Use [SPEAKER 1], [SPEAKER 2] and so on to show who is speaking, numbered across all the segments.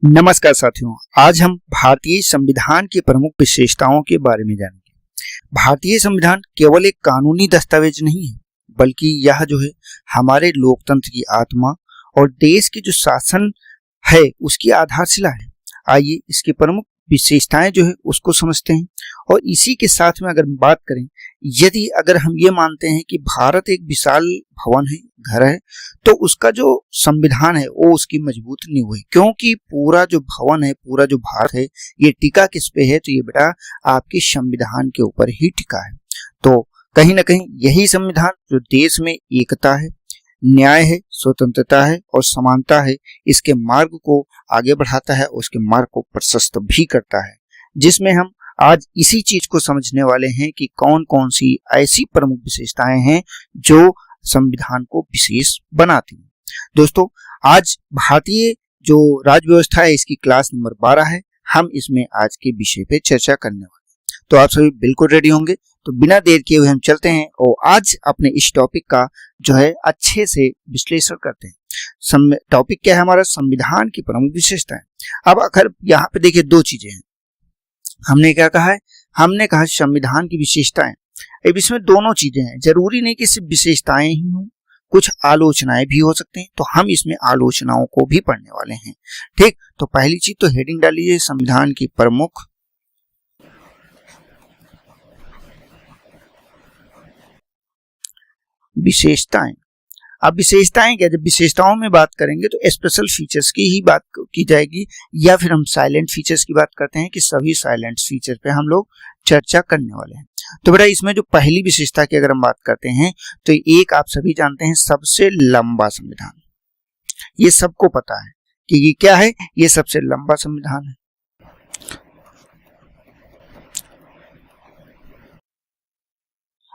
[SPEAKER 1] नमस्कार साथियों, आज हम भारतीय संविधान की प्रमुख विशेषताओं के बारे में जानेंगे। भारतीय संविधान केवल एक कानूनी दस्तावेज नहीं है, बल्कि यह जो है हमारे लोकतंत्र की आत्मा और देश की जो शासन है उसकी आधारशिला है। आइए इसकी प्रमुख विशेषताएं जो है उसको समझते हैं। और इसी के साथ में अगर बात करें, अगर हम ये मानते हैं कि भारत एक विशाल भवन है, घर है, तो उसका जो संविधान है वो उसकी मजबूत नींव है, क्योंकि पूरा जो भवन है, पूरा जो भारत है, ये टिका किस पे है? तो ये बेटा आपके संविधान के ऊपर ही टिका है। तो कहीं ना कहीं यही संविधान जो देश में एकता है, न्याय है, स्वतंत्रता है और समानता है, इसके मार्ग को आगे बढ़ाता है, उसके मार्ग को प्रशस्त भी करता है, जिसमें हम आज इसी चीज को समझने वाले हैं कि कौन कौन सी ऐसी प्रमुख विशेषताएं हैं जो संविधान को विशेष बनाती हैं। दोस्तों, आज भारतीय जो राज्य व्यवस्था है इसकी क्लास नंबर 12 है। हम इसमें आज के विषय पे चर्चा करने वाले हैं, तो आप सभी बिल्कुल रेडी होंगे। तो बिना देर किए हुए हम चलते हैं और आज अपने इस टॉपिक का जो है अच्छे से विश्लेषण करते हैं। टॉपिक क्या है हमारा? संविधान की प्रमुख विशेषताएं। अब अगर यहाँ पे देखिए दो चीजें हैं। हमने क्या कहा है? हमने कहा संविधान की विशेषताएं। अब इसमें दोनों चीजें हैं, जरूरी नहीं कि सिर्फ विशेषताएं ही हों, कुछ आलोचनाएं भी हो सकते हैं। तो हम इसमें आलोचनाओं को भी पढ़ने वाले हैं। ठीक, तो पहली चीज तो हेडिंग डाल लीजिए, संविधान की प्रमुख विशेषताएं। अब विशेषताएं क्या? जब विशेषताओं में बात करेंगे तो स्पेशल फीचर्स की ही बात की जाएगी, या फिर हम साइलेंट फीचर्स की बात करते हैं कि सभी साइलेंट फीचर पे हम लोग चर्चा करने वाले हैं। तो बेटा इसमें जो पहली विशेषता की अगर हम बात करते हैं तो एक आप सभी जानते हैं, सबसे लंबा संविधान। ये सबको पता है कि ये क्या है, ये सबसे लंबा संविधान है।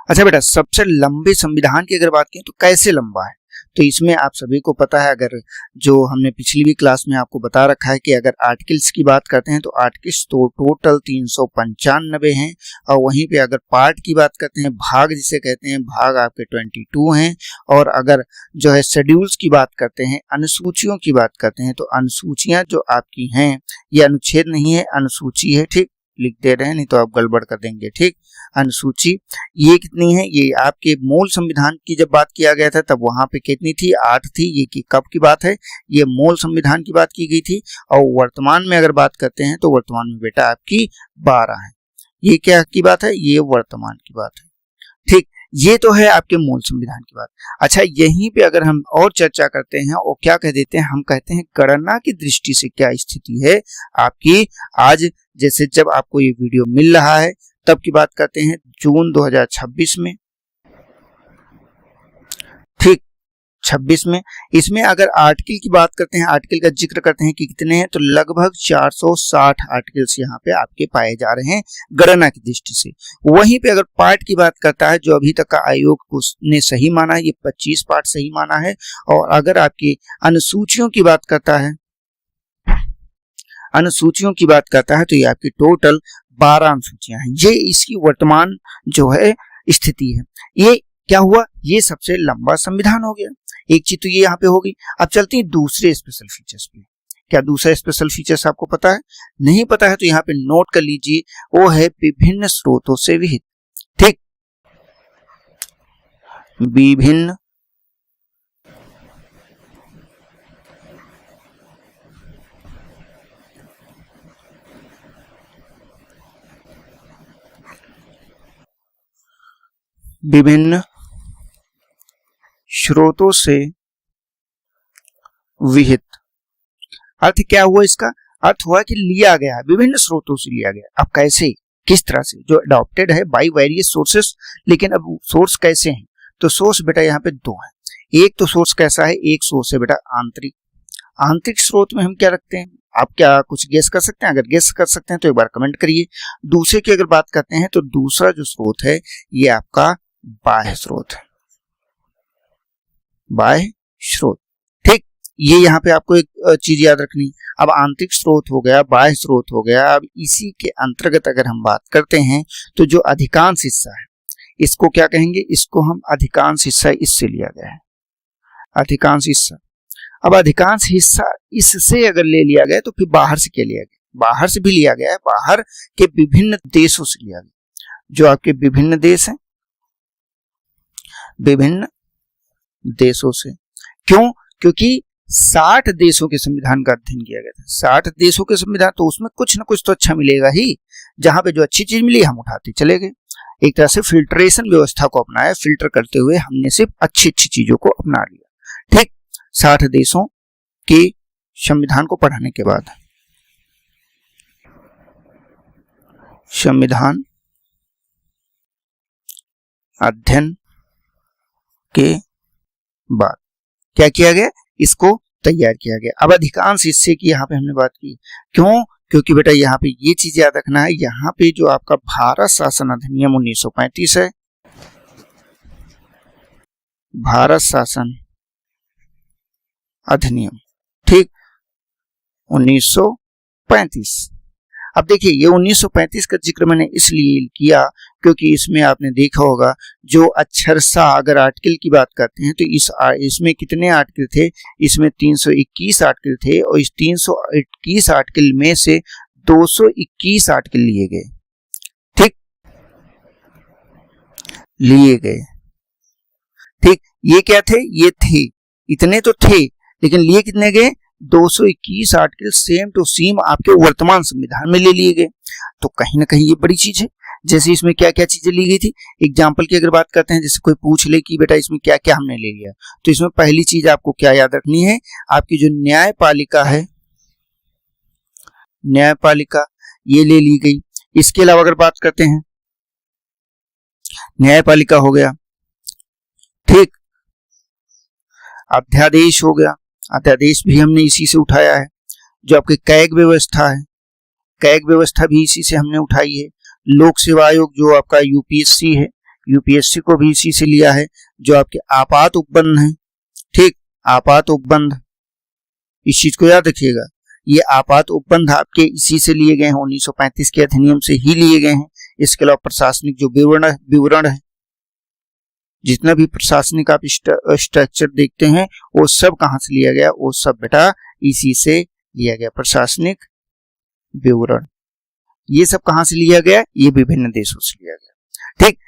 [SPEAKER 1] अच्छा बेटा, सबसे लंबे संविधान की अगर बात करें तो कैसे लंबा है? तो इसमें आप सभी को पता है, अगर जो हमने पिछली भी क्लास में आपको बता रखा है कि अगर आर्टिकल्स की बात करते हैं तो आर्टिकल्स तो टोटल 395 हैं, और वहीं पे अगर पार्ट की बात करते हैं, भाग जिसे कहते हैं, भाग आपके 22 हैं। और अगर जो है शेड्यूल्स की बात करते हैं, अनुसूचियों की बात करते हैं, तो अनुसूचियां जो आपकी हैं ये अनुच्छेद नहीं है, अनुसूची है। ठीक, लिख दे रहे हैं, नहीं तो आप गड़बड़ कर देंगे। ठीक, अनुसूची ये कितनी है? ये आपके मूल संविधान की जब बात किया गया था तब वहां पे कितनी थी? 8 थी। ये कब की बात है? ये मूल संविधान की बात की गई थी। और वर्तमान में अगर बात करते हैं तो वर्तमान में बेटा आपकी 12 है। ये क्या की बात है? ये वर्तमान की बात है। ठीक, ये तो है आपके मूल संविधान की बात। अच्छा, यहीं पे अगर हम और चर्चा करते हैं और क्या कह देते हैं, हम कहते हैं गणना की दृष्टि से क्या स्थिति है आपकी। आज जैसे जब आपको ये वीडियो मिल रहा है तब की बात करते हैं, जून 2026 में। ठीक, 26 में। इसमें अगर आर्टिकल की बात करते हैं, आर्टिकल का जिक्र करते हैं कि कितने हैं, तो लगभग 460 आर्टिकल्स यहाँ पे आपके पाए जा रहे हैं गणना की दृष्टि से। वहीं पे अगर पार्ट की बात करता है, जो अभी तक का आयोग ने सही माना है, ये 25 पार्ट सही माना है। और अगर आपकी अनुसूचियों की बात करता है, अनुसूचियों की बात करता है, तो ये आपकी टोटल 12 अनुसूचियां हैं। ये इसकी वर्तमान जो है स्थिति है। ये क्या हुआ? ये सबसे लंबा संविधान हो गया। एक चीज तो ये यहाँ पे होगी। अब चलते हैं दूसरे स्पेशल फीचर्स पे। क्या दूसरा स्पेशल फीचर्स आपको पता है? नहीं पता है तो यहाँ पे नोट कर लीजिए, वो है विभिन्न स्रोतों से विहित। ठीक, विभिन्न विभिन्न स्रोतों से विहित। अर्थ क्या हुआ इसका? अर्थ हुआ कि लिया गया, विभिन्न स्रोतों से लिया गया। अब कैसे, किस तरह से? जो अडॉप्टेड है बाय वेरियस सोर्सेस। लेकिन अब सोर्स कैसे हैं? तो सोर्स बेटा यहाँ पे दो हैं। एक तो सोर्स कैसा है? एक सोर्स है बेटा आंतरिक। आंतरिक स्रोत में हम क्या रखते हैं? आप क्या कुछ गेस कर सकते हैं? अगर गेस कर सकते हैं तो एक बार कमेंट करिए। दूसरे की अगर बात करते हैं तो दूसरा जो स्रोत है ये आपका बाह्य स्रोत है, बाह्य स्रोत। ठीक, ये यहाँ पे आपको एक चीज याद रखनी। अब आंतरिक स्रोत हो गया, बाह्य स्रोत हो गया। अब इसी के अंतर्गत अगर हम बात करते हैं तो जो अधिकांश हिस्सा है इसको क्या कहेंगे? इसको हम अधिकांश हिस्सा इससे लिया गया है, अधिकांश हिस्सा। अब अधिकांश हिस्सा इससे अगर ले लिया गया तो फिर बाहर से क्या लिया गया, बाहर से भी लिया गया है, बाहर के विभिन्न देशों से लिया गया। जो आपके विभिन्न देश हैं, विभिन्न देशों से। क्यों? क्योंकि 60 देशों के संविधान का अध्ययन किया गया था। 60 देशों के संविधान, तो उसमें कुछ ना कुछ तो अच्छा मिलेगा ही। जहां पे जो अच्छी चीज मिली हम उठाते चले गए। एक तरह से फिल्ट्रेशन व्यवस्था को अपनाया, फिल्टर करते हुए हमने सिर्फ अच्छी अच्छी चीजों को अपना लिया। ठीक, 60 देशों के संविधान को पढ़ने के बाद, संविधान अध्ययन के बाद क्या किया गया, इसको तैयार किया गया। अब अधिकांश हिस्से की यहाँ पे हमने बात की। क्यों? क्योंकि बेटा यहाँ पे ये चीज याद रखना है, यहाँ पे जो आपका भारत शासन अधिनियम 1935 है, भारत शासन अधिनियम, ठीक, 1935। अब देखिए ये 1935 का जिक्र मैंने इसलिए किया क्योंकि इसमें आपने देखा होगा जो अक्षरशः अगर आर्टिकल की बात करते हैं तो इसमें कितने आर्टिकल थे, इसमें 321 आर्टिकल थे और इस 321 आर्टिकल में से 221 आर्टिकल लिए गए। ठीक, लिए गए। ठीक, ये क्या थे, ये थे, इतने तो थे, लेकिन लिए कितने गए, 221 आर्टिकल सेम टू सेम आपके वर्तमान संविधान में ले लिए गए। तो कहीं ना कहीं ये बड़ी चीज है। जैसे इसमें क्या क्या चीजें ली गई थी, एग्जाम्पल की अगर बात करते हैं, जैसे कोई पूछ ले कि बेटा इसमें क्या क्या हमने ले लिया, तो इसमें पहली चीज आपको क्या याद रखनी है, आपकी जो न्यायपालिका है, न्यायपालिका ये ले ली गई। इसके अलावा अगर बात करते हैं, न्यायपालिका हो गया, ठीक, अध्यादेश हो गया, अध्यादेश भी हमने इसी से उठाया है। जो आपकी कैग व्यवस्था है, कैग व्यवस्था भी इसी से हमने उठाई है। लोक सेवा आयोग जो आपका यूपीएससी है, यूपीएससी को भी इसी से लिया है। जो आपके आपात उपबंध है, ठीक, आपात उपबंध, इस चीज को याद रखिएगा, ये आपात उपबंध आपके इसी से लिए गए हैं, 1935 के अधिनियम से ही लिए गए हैं। इसके अलावा प्रशासनिक जो विवरण है, जितना भी प्रशासनिक आप स्ट्रक्चर देखते हैं वो सब कहां से लिया गया, वो सब बेटा इसी से लिया गया। प्रशासनिक विवरण ये सब कहां से लिया गया, ये विभिन्न देशों से लिया गया। ठीक,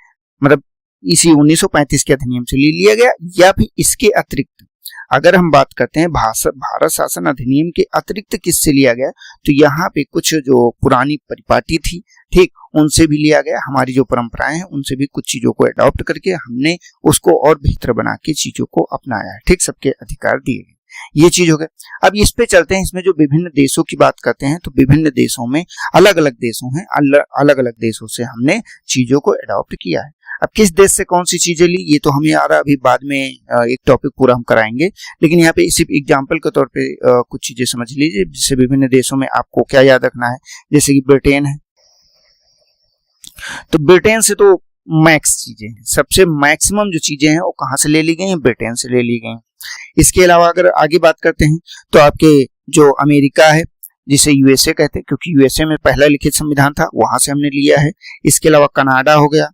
[SPEAKER 1] मतलब इसी 1935 के अधिनियम से ले लिया गया। या फिर इसके अतिरिक्त अगर हम बात करते हैं भारत शासन अधिनियम के अतिरिक्त किससे लिया गया, तो यहाँ पे कुछ जो पुरानी परिपाटी थी, ठीक, उनसे भी लिया गया। हमारी जो परंपराएं हैं उनसे भी कुछ चीजों को अडॉप्ट करके हमने उसको और बेहतर बना के चीजों को अपनाया है। ठीक, सबके अधिकार दिए गए, ये चीज हो गया। अब इस पे चलते हैं, इसमें जो विभिन्न देशों की बात करते हैं तो विभिन्न देशों में अलग अलग देशों हैं, अलग अलग देशों से हमने चीजों को अडॉप्ट किया है। अब किस देश से कौन सी चीजें ली ये तो हमें आ रहा, अभी बाद में एक टॉपिक पूरा हम कराएंगे, लेकिन यहाँ पे सिर्फ एग्जाम्पल के तौर पे कुछ चीजें समझ लीजिए जिससे विभिन्न देशों में आपको क्या याद रखना है। जैसे कि ब्रिटेन है, तो ब्रिटेन से तो मैक्स चीजें हैं, सबसे मैक्सिमम जो चीजें हैं वो कहाँ से ले ली गई हैं, ब्रिटेन से ले ली गई हैं। इसके अलावा अगर आगे बात करते हैं तो आपके जो अमेरिका है जिसे यूएसए कहते हैं, क्योंकि यूएसए में पहला लिखित संविधान था, वहां से हमने लिया है। इसके अलावा कनाडा हो गया,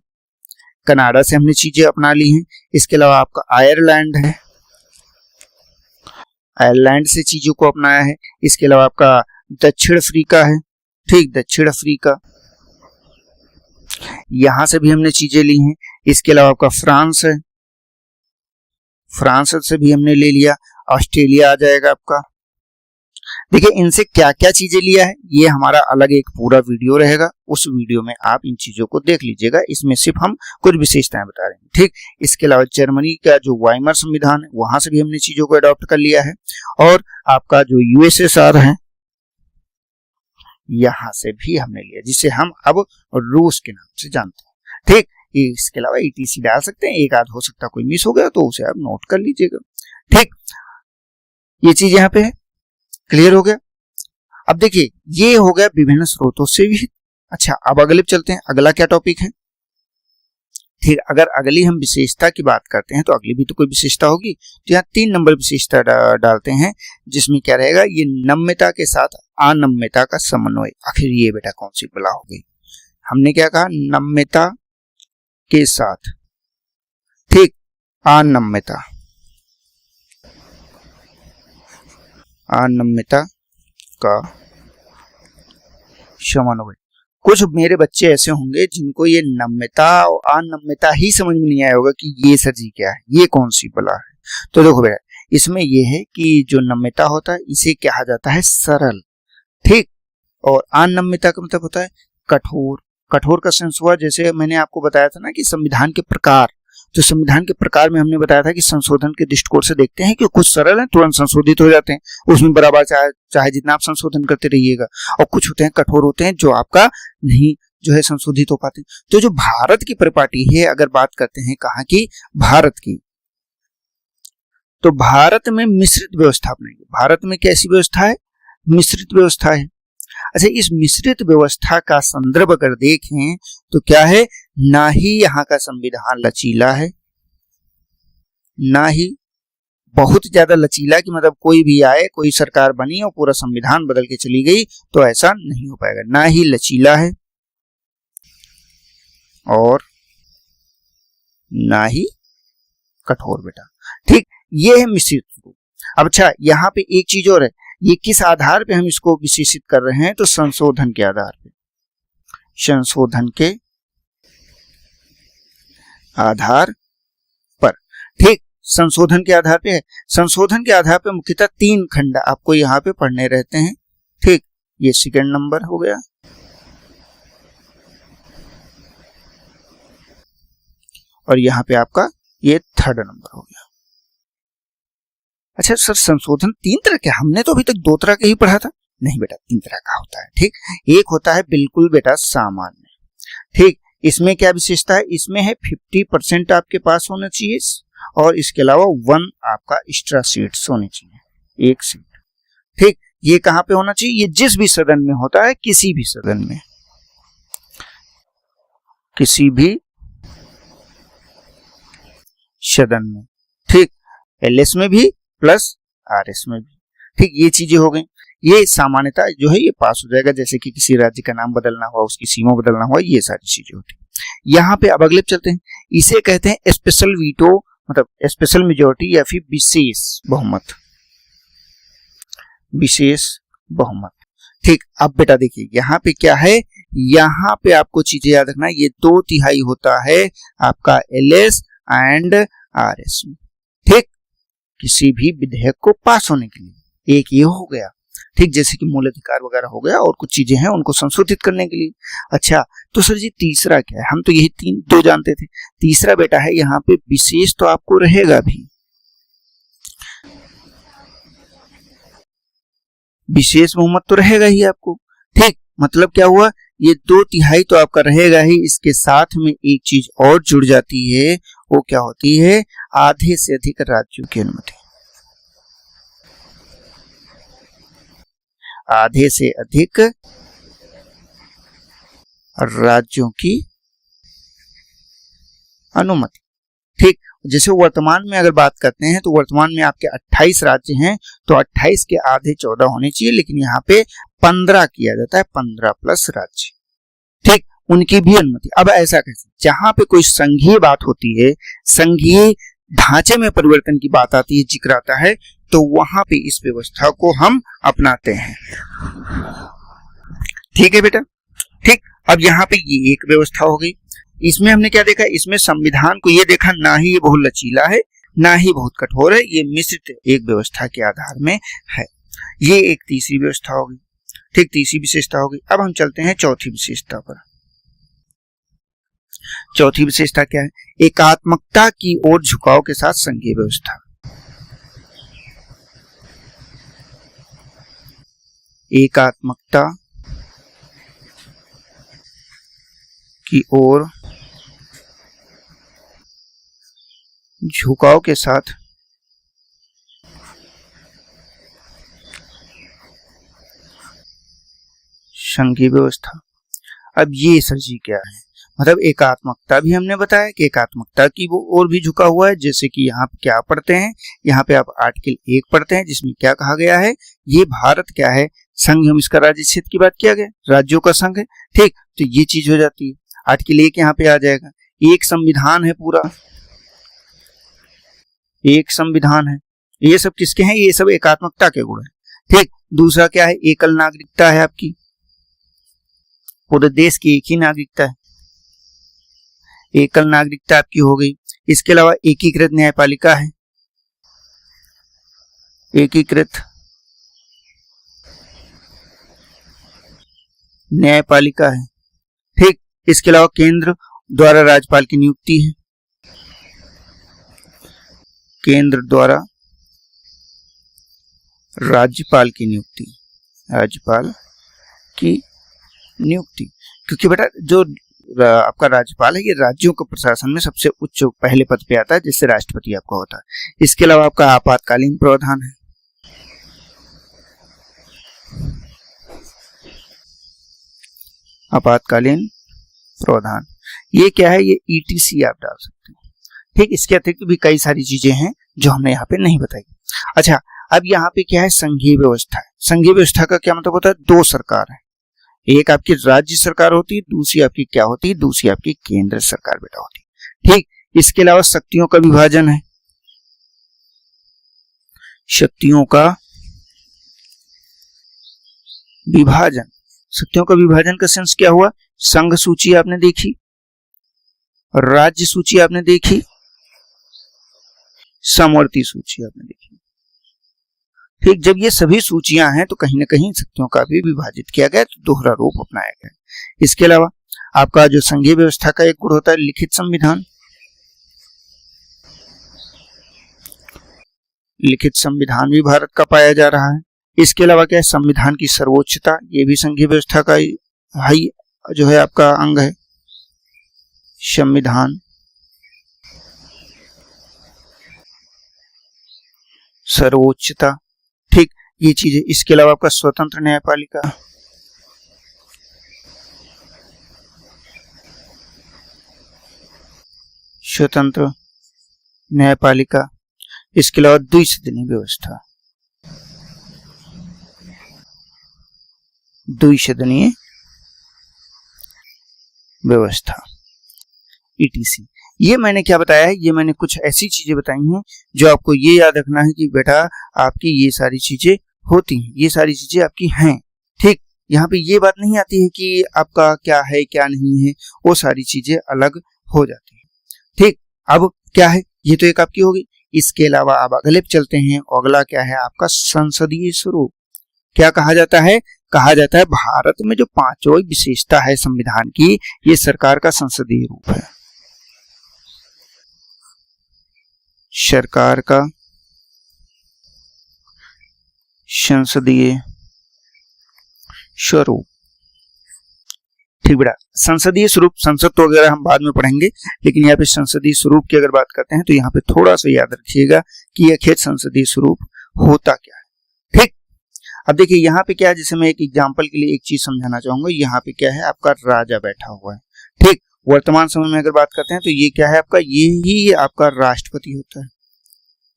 [SPEAKER 1] कनाडा से हमने चीजें अपना ली हैं। इसके अलावा आपका आयरलैंड है, आयरलैंड से चीजों को अपनाया है। इसके अलावा आपका दक्षिण अफ्रीका है, ठीक, दक्षिण अफ्रीका, यहां से भी हमने चीजें ली हैं। इसके अलावा आपका फ्रांस है, फ्रांस से भी हमने ले लिया। ऑस्ट्रेलिया आ जाएगा आपका। देखिए इनसे क्या क्या चीजें लिया है ये हमारा अलग एक पूरा वीडियो रहेगा, उस वीडियो में आप इन चीजों को देख लीजिएगा। इसमें सिर्फ हम कुछ विशेषताएं बता रहे हैं, ठीक। इसके अलावा जर्मनी का जो वाइमर संविधान है वहां से भी हमने चीजों को अडॉप्ट कर लिया है। और आपका जो यूएसएसआर है यहां से भी हमने लिया, जिसे हम अब रूस के नाम से जानते हैं, ठीक। इसके अलावा ईटीसी डाल सकते हैं, एक आध हो सकता कोई मिस हो गया तो उसे आप नोट कर लीजिएगा, ठीक। ये चीज यहाँ पे है, क्लियर हो गया। अब देखिए ये हो गया विभिन्न स्रोतों से भी। अच्छा, अब अगले चलते हैं, अगला क्या टॉपिक है, ठीक। अगर अगली हम विशेषता की बात करते हैं तो अगली भी तो कोई विशेषता होगी, तो यहाँ 3 नंबर विशेषता डालते हैं, जिसमें क्या रहेगा, ये नम्यता के साथ अनम्यता का समन्वय। आखिर ये बेटा कौन सी बला हो गई, हमने क्या कहा, नम्यता के साथ, ठीक, अनम्यता, अनम्यता का समन्वय। कुछ मेरे बच्चे ऐसे होंगे जिनको ये नम्यता और अनम्यता ही समझ में नहीं आया होगा कि ये सर जी क्या है, ये कौन सी बला है। तो देखो बेटा, इसमें ये है कि जो नम्यता होता है इसे कहा जाता है सरल, ठीक, और अनम्यता का मतलब होता है कठोर। कठोर का सेंस हुआ, जैसे मैंने आपको बताया था ना कि संविधान के प्रकार, तो संविधान के प्रकार में हमने बताया था कि संशोधन के दृष्टिकोण से देखते हैं कि कुछ सरल हैं, तुरंत संशोधित हो जाते हैं, उसमें बराबर चाहे जितना आप संशोधन करते रहिएगा, और कुछ होते हैं कठोर होते हैं जो आपका नहीं जो है संशोधित हो पाते। तो जो भारत की परिपाटी है, अगर बात करते हैं कहाँ की, भारत की, तो भारत में मिश्रित व्यवस्था अपनाएंगे। भारत में कैसी व्यवस्था है, मिश्रित व्यवस्था है। अच्छा, इस मिश्रित व्यवस्था का संदर्भ अगर देखें तो क्या है, ना ही यहाँ का संविधान लचीला है, ना ही बहुत ज्यादा लचीला कि मतलब कोई भी आए, कोई सरकार बनी और पूरा संविधान बदल के चली गई, तो ऐसा नहीं हो पाएगा। ना ही लचीला है और ना ही कठोर बेटा, ठीक, ये है मिश्रित रूप। अब अच्छा, यहाँ पे एक चीज और है, ये किस आधार पे हम इसको विशेषित कर रहे हैं, तो संशोधन के आधार पे, संशोधन के आधार पर, ठीक, संशोधन के आधार पे है। संशोधन के आधार पे मुख्यतः 3 खंड आपको यहाँ पे पढ़ने रहते हैं, ठीक, ये सेकंड नंबर हो गया, और यहाँ पे आपका ये थर्ड नंबर हो गया। अच्छा सर, संशोधन 3 तरह के, हमने तो अभी तक 2 तरह के ही पढ़ा था। नहीं बेटा, 3 तरह का होता है, ठीक। एक होता है बिल्कुल बेटा सामान्य, ठीक, इसमें क्या विशेषता है, इसमें है 50% आपके पास होना चाहिए, और इसके अलावा 1 आपका एक्स्ट्रा सीट्स होनी चाहिए, 1 सीट, ठीक। ये कहाँ पे होना चाहिए, ये जिस भी सदन में होता है, किसी भी सदन में, किसी भी सदन में, ठीक, एलएस में भी प्लस आरएस में भी, ठीक, ये चीजें हो गई। ये सामान्यता जो है ये पास हो जाएगा, जैसे कि किसी राज्य का नाम बदलना हुआ, उसकी सीमा बदलना हुआ, ये सारी चीजें होती है। यहाँ पे अब अगले चलते हैं, इसे कहते हैं स्पेशल वीटो, मतलब स्पेशल मेजोरिटी या फिर विशेष बहुमत, विशेष बहुमत, ठीक। अब बेटा देखिए यहाँ पे क्या है, यहाँ पे आपको चीजें याद रखना, ये 2/3 होता है आपका एलएस एंड आरएस में, ठीक, किसी भी विधेयक को पास होने के लिए। एक ये हो गया, ठीक, जैसे कि मूल अधिकार वगैरह हो गया, और कुछ चीजें हैं उनको संशोधित करने के लिए। अच्छा, तो सर जी तीसरा क्या है, हम तो यही 2 जानते थे, तीसरा बेटा है यहाँ पे विशेष, तो आपको रहेगा भी विशेष बहुमत, तो रहेगा ही आपको, ठीक। मतलब क्या हुआ, ये 2/3 तो आपका रहेगा ही, इसके साथ में एक चीज और जुड़ जाती है, वो क्या होती है, आधे से अधिक राज्यों की अनुमति, आधे से अधिक राज्यों की अनुमति, ठीक। जैसे वर्तमान में अगर बात करते हैं तो वर्तमान में आपके 28 राज्य हैं, तो 28 के आधे 14 होने चाहिए, लेकिन यहाँ पे 15 किया जाता है, 15 प्लस राज्य, ठीक, उनकी भी अनुमति। अब ऐसा कैसे, जहां पे कोई संघीय बात होती है, संघीय ढांचे में परिवर्तन की बात आती है, जिक्र आता है, तो वहां पे इस व्यवस्था को हम अपनाते हैं, ठीक है बेटा, ठीक। अब यहाँ पे ये एक व्यवस्था हो गई। इसमें हमने क्या देखा, इसमें संविधान को ये देखा, ना ही ये बहुत लचीला है, ना ही बहुत कठोर है, ये मिश्रित एक व्यवस्था के आधार में है। ये एक तीसरी व्यवस्था होगी, ठीक, तीसरी विशेषता होगी। अब हम चलते हैं चौथी विशेषता पर। चौथी विशेषता क्या है, एकात्मकता की ओर झुकाव के साथ संघीय व्यवस्था, एकात्मकता की ओर झुकाव के साथ संघीय व्यवस्था। अब ये सर जी क्या है, मतलब एकात्मकता भी हमने बताया कि एकात्मकता की वो ओर भी झुका हुआ है, जैसे कि यहाँ पे क्या पढ़ते हैं, यहाँ पे आप आर्टिकल 1 पढ़ते हैं, जिसमें क्या कहा गया है, ये भारत क्या है, संघ, हम इसका राज्य क्षेत्र की बात किया गया, राज्यों का संघ है, ठीक, तो ये चीज हो जाती है। आर्टिकल 1 यहाँ पे आ जाएगा, एक संविधान है, पूरा एक संविधान है, ये सब किसके हैं, ये सब एकात्मकता के गुण है। ठीक, दूसरा क्या है, एकल नागरिकता है आपकी, पूरे देश की एक ही नागरिकता है, एकल नागरिकता आपकी हो गई। इसके अलावा एकीकृत न्यायपालिका है, एकीकृत न्यायपालिका है। ठीक, इसके अलावा केंद्र द्वारा राज्यपाल की नियुक्ति है, केंद्र द्वारा राज्यपाल की नियुक्ति, राज्यपाल की नियुक्ति, क्योंकि बेटा जो आपका राज्यपाल है ये राज्यों के प्रशासन में सबसे उच्च पहले पद पे आता है, जिससे राष्ट्रपति आपका होता है। इसके अलावा आपका आपातकालीन प्रावधान है, आपातकालीन प्रावधान, ये क्या है, ये ईटीसी आप डाल सकते हैं। ठीक, इसके अतिरिक्त भी कई सारी चीजें हैं जो हमने यहाँ पे नहीं बताई। अच्छा, अब यहाँ पे क्या है, संघीय व्यवस्था है। संघीय व्यवस्था का क्या मतलब होता है, दो सरकार है, एक आपकी राज्य सरकार होती है, दूसरी आपकी क्या होती है, दूसरी आपकी केंद्र सरकार बेटा होती है। ठीक, इसके अलावा शक्तियों का विभाजन है, शक्तियों का विभाजन, शक्तियों का विभाजन का सेंस क्या हुआ, संघ सूची आपने देखी, राज्य सूची आपने देखी, समवर्ती सूची आपने देखी। ठीक, जब ये सभी सूचियां हैं तो कहीं ना कहीं शक्तियों का भी विभाजित किया गया, तो दोहरा रूप अपनाया गया। इसके अलावा आपका जो संघीय व्यवस्था का एक गुण होता है लिखित संविधान, लिखित संविधान भी भारत का पाया जा रहा है। इसके अलावा क्या है, संविधान की सर्वोच्चता, ये भी संघीय व्यवस्था का हाई जो है आपका अंग है, संविधान सर्वोच्चता। ठीक, ये चीजें। इसके अलावा आपका स्वतंत्र न्यायपालिका, स्वतंत्र न्यायपालिका। इसके अलावा द्विसदनीय व्यवस्था, द्विसदनीय व्यवस्था, ईटीसी। ये मैंने क्या बताया है, ये मैंने कुछ ऐसी चीजें बताई हैं जो आपको ये याद रखना है कि बेटा आपकी ये सारी चीजें होती हैं, ये सारी चीजें आपकी हैं। ठीक, यहाँ पे ये बात नहीं आती है कि आपका क्या है क्या नहीं है, वो सारी चीजें अलग हो जाती हैं। ठीक, अब क्या है, ये तो एक आपकी होगी। इसके अलावा आप अगले पे चलते हैं, अगला क्या है आपका संसदीय स्वरूप। क्या कहा जाता है, कहा जाता है भारत में जो पांचों विशेषता है संविधान की, ये सरकार का संसदीय रूप है, सरकार का संसदीय स्वरूप। ठीक बेटा, संसदीय स्वरूप, संसद तो वगैरह हम बाद में पढ़ेंगे, लेकिन यहाँ पे संसदीय स्वरूप की अगर बात करते हैं तो यहाँ पे थोड़ा सा याद रखिएगा कि आखिर संसदीय स्वरूप होता क्या है। ठीक, अब देखिए यहाँ पे क्या है, जैसे मैं एक एग्जांपल के लिए एक चीज समझाना चाहूंगा। यहाँ पे क्या है, आपका राजा बैठा हुआ है। ठीक, वर्तमान समय में अगर बात करते हैं तो ये क्या है आपका, ये ही आपका राष्ट्रपति होता है।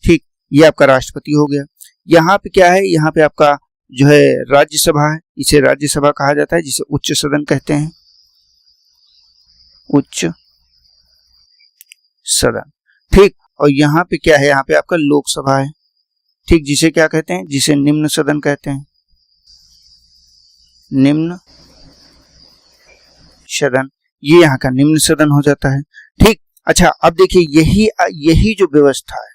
[SPEAKER 1] ठीक, ये आपका राष्ट्रपति हो गया। यहाँ पे क्या है, यहाँ पे आपका जो है राज्यसभा है, इसे राज्यसभा कहा जाता है, जिसे उच्च सदन कहते हैं, उच्च सदन। ठीक, और यहाँ पे क्या है, यहाँ पे आपका लोकसभा है। ठीक, जिसे क्या कहते हैं, जिसे निम्न सदन कहते हैं, निम्न सदन, ये यहाँ का निम्न सदन हो जाता है। ठीक, अच्छा, अब देखिए यही जो व्यवस्था है,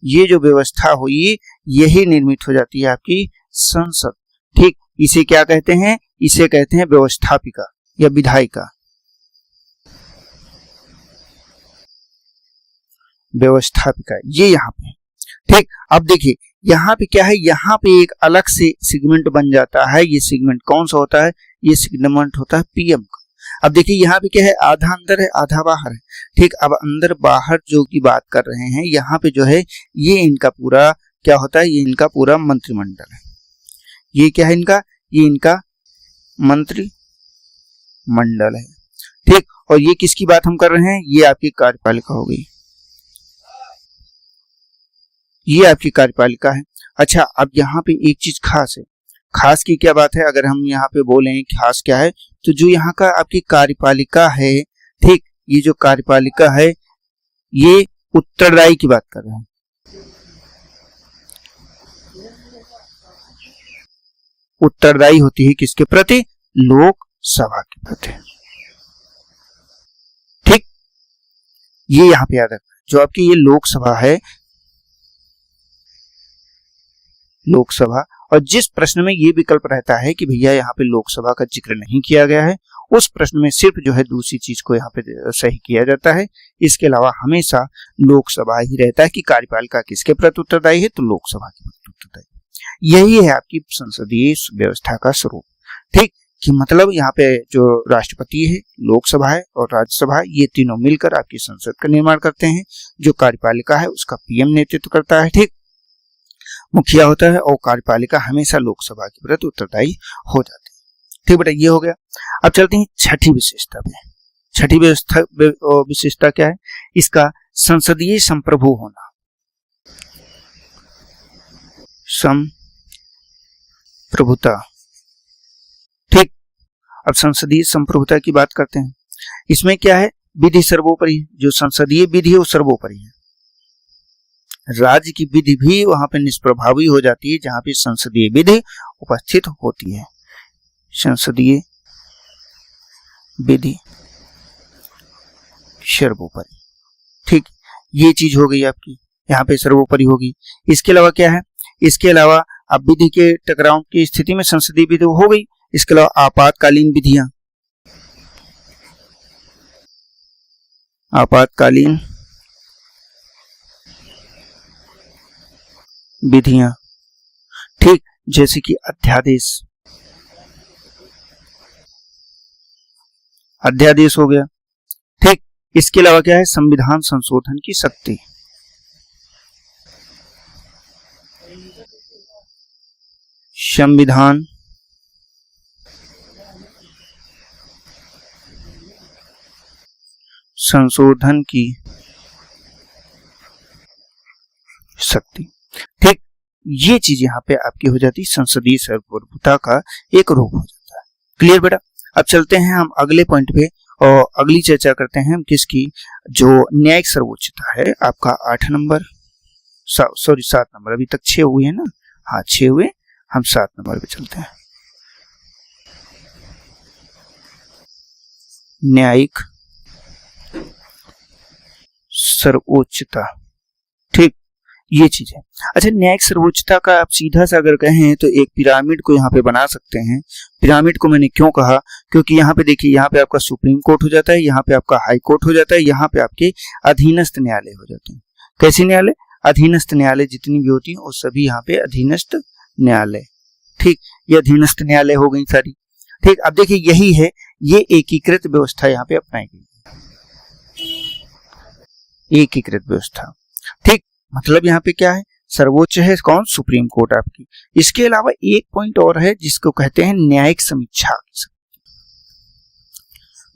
[SPEAKER 1] ये जो व्यवस्था हुई, यही निर्मित हो जाती है आपकी संसद। ठीक, इसे क्या कहते हैं, इसे कहते हैं व्यवस्थापिका या विधायिका, व्यवस्थापिका, ये यहाँ पे। ठीक, अब देखिए यहाँ पे क्या है, यहाँ पे एक अलग से सेगमेंट बन जाता है। ये सेगमेंट कौन सा होता है, ये सेगमेंट होता है पीएम का। अब देखिए यहाँ पे क्या है, आधा अंदर है आधा बाहर है। ठीक, अब अंदर बाहर जो की बात कर रहे हैं, यहाँ पे जो है ये इनका पूरा क्या होता है, ये इनका पूरा मंत्रिमंडल है। ये क्या है इनका, ये इनका मंत्रिमंडल है। ठीक, और ये किसकी बात हम कर रहे हैं, ये आपकी कार्यपालिका हो गई, ये आपकी कार्यपालिका है। अच्छा, अब यहाँ पे एक चीज खास है, खास की क्या बात है, अगर हम यहाँ पे बोलें खास क्या है, तो जो यहाँ का आपकी कार्यपालिका है, ठीक, ये जो कार्यपालिका है, ये उत्तरदायी की बात कर रहे हैं, उत्तरदायी होती है किसके प्रति? लोकसभा के प्रति। ठीक, ये यहां पे याद रखना, जो आपकी ये लोकसभा है, लोकसभा, और जिस प्रश्न में ये विकल्प रहता है कि भैया यहाँ पे लोकसभा का जिक्र नहीं किया गया है, उस प्रश्न में सिर्फ जो है दूसरी चीज को यहाँ पे सही किया जाता है। इसके अलावा हमेशा लोकसभा ही रहता है कि कार्यपालिका किसके प्रति उत्तरदायी है, तो लोकसभा के प्रति उत्तरदायी। यही है आपकी संसदीय व्यवस्था का स्वरूप। ठीक, कि मतलब यहाँ पे जो राष्ट्रपति है, लोकसभा है और राज्यसभा है, ये तीनों मिलकर आपकी संसद का निर्माण करते हैं। जो कार्यपालिका है उसका पीएम नेतृत्व करता है, ठीक, मुखिया होता है, और कार्यपालिका हमेशा लोकसभा के प्रति उत्तरदायी हो जाती है। ठीक बेटा, ये हो गया। अब चलते हैं छठी विशेषता पे। छठी विशेषता क्या है? इसका संसदीय संप्रभु होना। संप्रभुता। ठीक, अब संसदीय संप्रभुता की बात करते हैं। इसमें क्या है? विधि सर्वोपरि, जो संसदीय विधि है वो सर्वोपरि है। राज्य की विधि भी वहां पे निष्प्रभावी हो जाती है जहां पे संसदीय विधि उपस्थित होती है। संसदीय विधि सर्वोपरि। ठीक, ये चीज हो गई आपकी, यहाँ पे सर्वोपरि होगी। इसके अलावा क्या है? इसके अलावा अब विधि के टकराव की स्थिति में संसदीय विधि हो गई। इसके अलावा आपातकालीन विधियां, आपातकालीन विधियां, ठीक, जैसे कि अध्यादेश, अध्यादेश हो गया। ठीक, इसके अलावा क्या है? संविधान संशोधन की शक्ति, संविधान संशोधन की शक्ति। ठीक, ये चीज यहाँ पे आपकी हो जाती है, संसदीय सर्वोपरिता का एक रूप हो जाता है। क्लियर बेटा? अब चलते हैं हम अगले पॉइंट पे और अगली चर्चा करते हैं हम किसकी? जो न्यायिक सर्वोच्चता है आपका 8 नंबर, सॉरी 7 नंबर, अभी तक 6 हुए हैं ना? हाँ 6 हुए, हम 7 नंबर पे चलते हैं। न्यायिक सर्वोच्चता। ठीक, ये चीज है। अच्छा, न्यायिक सर्वोच्चता का आप सीधा सा अगर कहें तो एक पिरामिड को यहाँ पे बना सकते हैं। पिरामिड को मैंने क्यों कहा? क्योंकि यहाँ पे देखिए, यहाँ पे आपका सुप्रीम कोर्ट हो जाता है, यहाँ पे आपका हाई कोर्ट हो जाता है, यहाँ पे आपके अधीनस्थ न्यायालय हो जाते हैं। कैसे न्यायालय? अधीनस्थ न्यायालय जितनी भी होती है वो सभी यहाँ पे अधीनस्थ न्यायालय। ठीक, ये अधीनस्थ न्यायालय हो गई सारी। ठीक, अब देखिए यही है, ये एकीकृत व्यवस्था यहाँ पे अपनाई गई, एकीकृत व्यवस्था। ठीक, मतलब यहाँ पे क्या है? सर्वोच्च है कौन? सुप्रीम कोर्ट आपकी। इसके अलावा एक पॉइंट और है जिसको कहते हैं न्यायिक समीक्षा।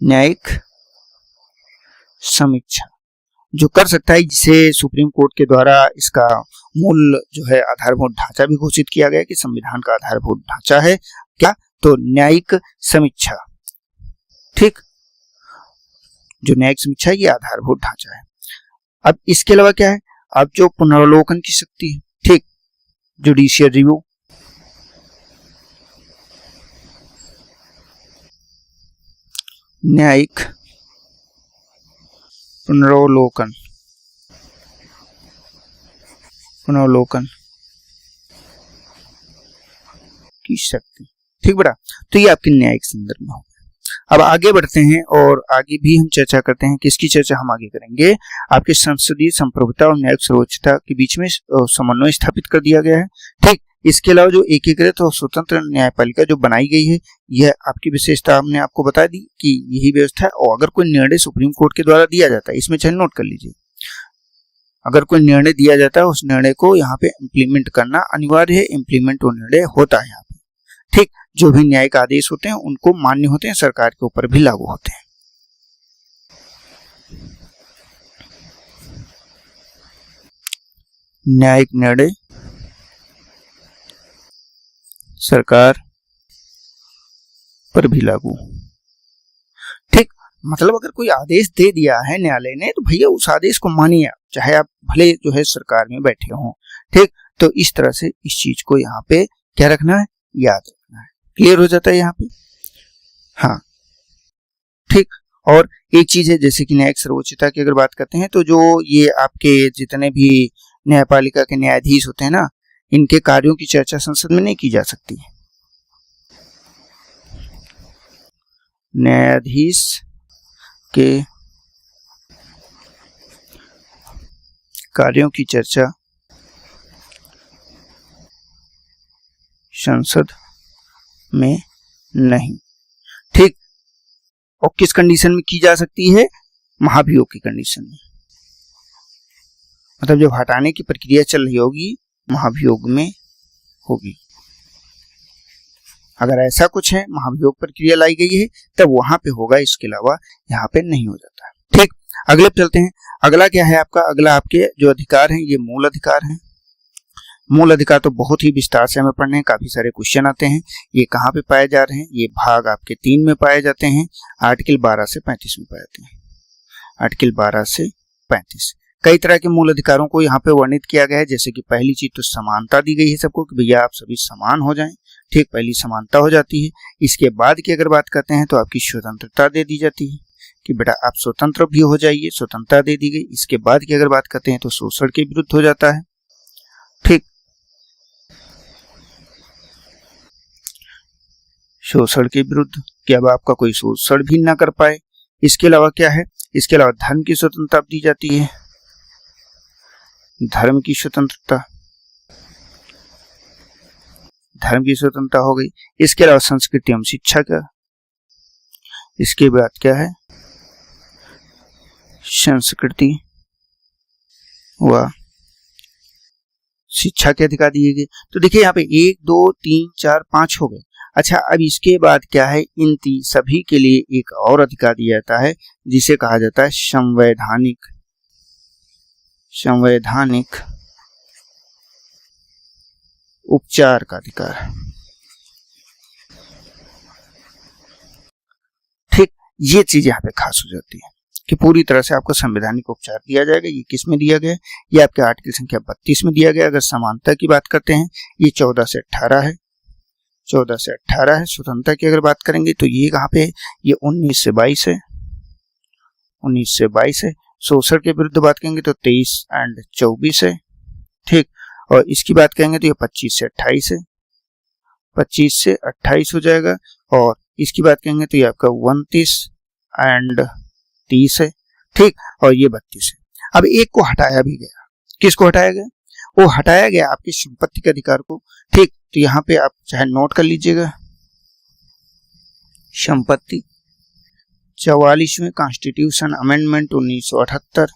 [SPEAKER 1] न्यायिक समीक्षा जो कर सकता है, जिसे सुप्रीम कोर्ट के द्वारा इसका मूल जो है आधारभूत ढांचा भी घोषित किया गया कि संविधान का आधारभूत ढांचा है क्या? तो न्यायिक समीक्षा। ठीक, जो न्यायिक समीक्षा है ये आधारभूत ढांचा है। अब इसके अलावा क्या है? अब जो पुनरावलोकन की शक्ति है, ठीक, जुडिशियल रिव्यू, न्यायिक पुनरावलोकन, पुनरावलोकन की शक्ति। ठीक बेटा, तो ये आपके न्यायिक संदर्भ में हो। अब आगे बढ़ते हैं और आगे भी हम चर्चा करते हैं। किसकी चर्चा हम आगे करेंगे? आपके संसदीय संप्रभुता और न्यायिक सर्वोच्चता के बीच में समन्वय स्थापित कर दिया गया है। ठीक, इसके अलावा जो एकीकृत और स्वतंत्र न्यायपालिका जो बनाई गई है, यह आपकी विशेषता हमने आपको बता दी कि यही व्यवस्था है। और अगर कोई निर्णय सुप्रीम कोर्ट के द्वारा दिया जाता है, इसमें चाहे नोट कर लीजिए, अगर कोई निर्णय दिया जाता है उस निर्णय को यहाँ पे इम्प्लीमेंट करना अनिवार्य है। इम्प्लीमेंट वो निर्णय होता है यहाँ पे। ठीक, जो भी न्यायिक आदेश होते हैं उनको मान्य होते हैं, सरकार के ऊपर भी लागू होते हैं। न्यायिक निर्णय सरकार पर भी लागू। ठीक, मतलब अगर कोई आदेश दे दिया है न्यायालय ने तो भैया उस आदेश को मानिए, चाहे आप भले जो है सरकार में बैठे हों। ठीक, तो इस तरह से इस चीज को यहाँ पे क्या रखना है, याद रखना है। क्लियर हो जाता है यहाँ पे। हाँ ठीक। और एक चीज है, जैसे कि न्यायिक सर्वोच्चता की अगर बात करते हैं तो जो ये आपके जितने भी न्यायपालिका के न्यायाधीश होते हैं ना, इनके कार्यों की चर्चा संसद में नहीं की जा सकती। न्यायाधीश के कार्यों की चर्चा संसद में नहीं। ठीक। और किस कंडीशन में की जा सकती है, महाभियोग की कंडीशन में, मतलब जब हटाने की प्रक्रिया चल रही होगी महाभियोग में होगी। अगर ऐसा कुछ है, महाभियोग प्रक्रिया लाई गई है, तब वहां पे होगा, इसके अलावा यहाँ पे नहीं हो जाता। ठीक। अगले पे चलते हैं। अगला क्या है आपका, अगला आपके जो अधिकार हैं ये मूल अधिकार हैं। मूल अधिकार तो बहुत ही विस्तार से हमें पढ़ने हैं, काफी सारे क्वेश्चन आते हैं। ये कहाँ पे पाए जा रहे हैं, ये भाग आपके 3 में पाए जाते हैं, आर्टिकल 12 से 35 में पाए जाते हैं। आर्टिकल 12 से 35 कई तरह के मूल अधिकारों को यहाँ पे वर्णित किया गया है। जैसे कि पहली चीज तो समानता दी गई है सबको, कि भैया आप सभी समान हो जाएं। ठीक, पहली समानता हो जाती है। इसके बाद की अगर बात करते हैं तो आपकी स्वतंत्रता दे दी जाती है कि बेटा आप स्वतंत्र भी हो जाइए, स्वतंत्रता दे दी गई। इसके बाद की अगर बात करते हैं तो शोषण के विरुद्ध हो जाता है। ठीक, शोषण के विरुद्ध कि अब आपका कोई शोषण भी ना कर पाए। इसके अलावा क्या है, इसके अलावा धर्म की स्वतंत्रता दी जाती है, धर्म की स्वतंत्रता, धर्म की स्वतंत्रता हो गई। इसके अलावा संस्कृति एवं शिक्षा का, इसके बाद क्या है, संस्कृति व शिक्षा के अधिकार दिए गए। तो देखिए यहाँ पे 1 2 3 4 5 हो गए। अच्छा, अब इसके बाद क्या है, इन सभी के लिए एक और अधिकार दिया जाता है जिसे कहा जाता है संवैधानिक उपचार का अधिकार। ठीक, ये चीज यहाँ पे खास हो जाती है कि पूरी तरह से आपको संवैधानिक उपचार दिया जाएगा। ये किस में दिया गया है, ये आपके आर्टिकल संख्या 32 में दिया गया। अगर समानता की बात करते हैं ये 14 से 18 है, 14 से 18 है। स्वतंत्रता की अगर बात करेंगे तो ये कहाँ पे है, ये 19 से 22 है, 19 से 22 है। शोषण के विरुद्ध बात करेंगे तो 23 एंड 24 है। ठीक, और इसकी बात करेंगे तो ये 25 से 28 है, 25 से 28 हो जाएगा। और इसकी बात करेंगे तो ये आपका 29 एंड 30 है। ठीक, और ये 32 है। अब एक को हटाया भी गया, किसको हटाया गया, वो हटाया गया आपकी संपत्ति के अधिकार को। ठीक, तो यहाँ पे आप चाहे नोट कर लीजिएगा, संपत्ति 44वें कॉन्स्टिट्यूशन अमेंडमेंट 1978